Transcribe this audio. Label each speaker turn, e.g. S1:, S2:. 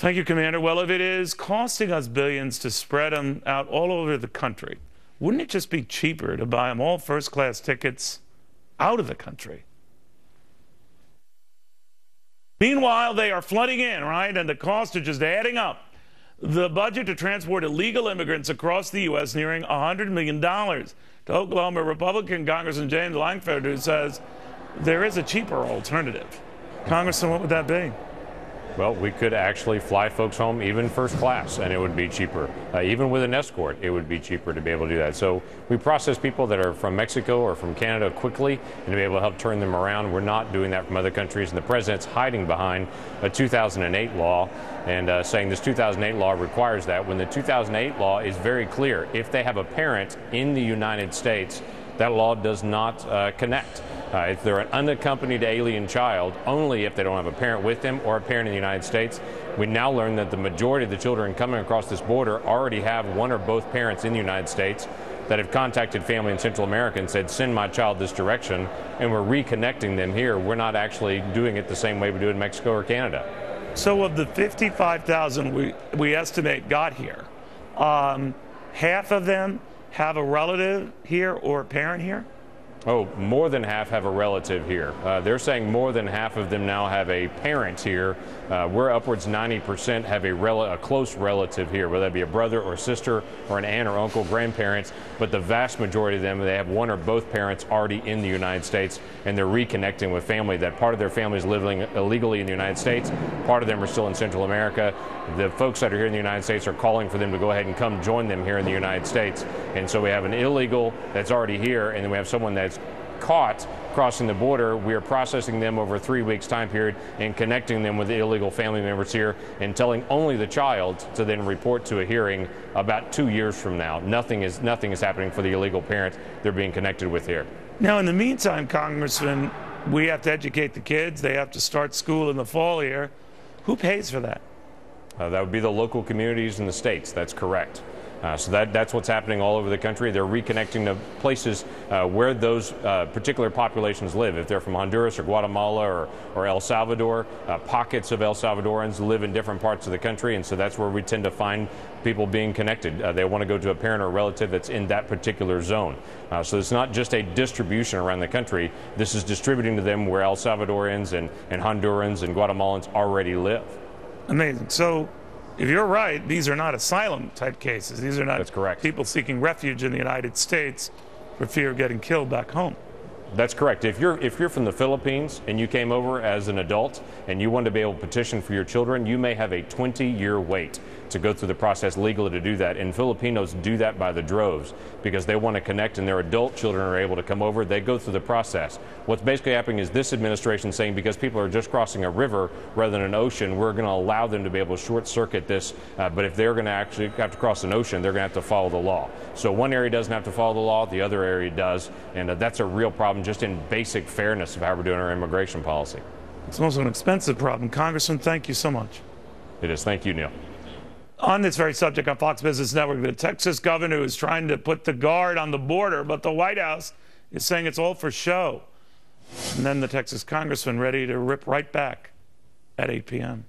S1: Thank you, Commander. Well, if it is costing us billions to spread them out all over the country, wouldn't it just be cheaper to buy them all first-class tickets out of the country? Meanwhile, they are flooding in, right? And the costs are just adding up. The budget to transport illegal immigrants across the U.S. nearing $100 million. To Oklahoma Republican Congressman James Lankford, who says there is a cheaper alternative. Congressman, what would that be?
S2: Well, we could actually fly folks home even first class, and it would be cheaper. Even with an escort, it would be cheaper to be able to do that. So we process people that are from Mexico or from Canada quickly and to be able to help turn them around. We're not doing that from other countries, and the president's hiding behind a 2008 law and saying this 2008 law requires that, when the 2008 law is very clear. If they have a parent in the United States, that law does not connect. If they're an unaccompanied alien child, only if they don't have a parent with them or a parent in the United States. We now learn that the majority of the children coming across this border already have one or both parents in the United States that have contacted family in Central America and said, send my child this direction, and we're reconnecting them here. We're not actually doing it the same way we do in Mexico or Canada.
S1: So of the 55,000 we estimate got here, half of them have a relative here or a parent here?
S2: Oh, more than half have a relative here. They're saying more than half of them now have a parent here. We're upwards 90% have a close relative here, whether that be a brother or sister or an aunt or uncle, grandparents. But the vast majority of them, they have one or both parents already in the United States, and they're reconnecting with family. That part of their family is living illegally in the United States. Part of them are still in Central America. The folks that are here in the United States are calling for them to go ahead and come join them here in the United States. And so we have an illegal that's already here, and then we have someone that's caught crossing the border. We are processing them over a 3 weeks time period and connecting them with the illegal family members here and telling only the child to then report to a hearing about 2 years from now. Nothing is happening for the illegal parent they're being connected with here.
S1: Now, in the meantime, Congressman, we have to educate the kids. They have to start school in the fall here. Who pays for that?
S2: That would be the local communities in the states. That's correct. So that's what's happening all over the country. They're reconnecting to places where those particular populations live. If they're from Honduras or Guatemala or El Salvador, pockets of El Salvadorans live in different parts of the country, and so that's where we tend to find people being connected. They want to go to a parent or relative that's in that particular zone. So it's not just a distribution around the country. This is distributing to them where El Salvadorans and Hondurans and Guatemalans already live.
S1: Amazing. So if you're right, these are not asylum-type cases. These are not
S2: That's correct.
S1: People seeking refuge in the United States for fear of getting killed back home.
S2: That's correct. If you're from the Philippines and you came over as an adult and you want to be able to petition for your children, you may have a 20-year wait to go through the process legally to do that. And Filipinos do that by the droves because they want to connect, and their adult children are able to come over. They go through the process. What's basically happening is this administration saying because people are just crossing a river rather than an ocean, we're going to allow them to be able to short-circuit this. But if they're going to actually have to cross an ocean, they're going to have to follow the law. So one area doesn't have to follow the law, the other area does. And that's a real problem just in basic fairness of how we're doing our immigration policy.
S1: It's also an expensive problem. Congressman, thank you so much.
S2: It is. Thank you, Neil.
S1: On this very subject on Fox Business Network, the Texas governor is trying to put the guard on the border, but the White House is saying it's all for show. And then the Texas congressman ready to rip right back at 8 p.m.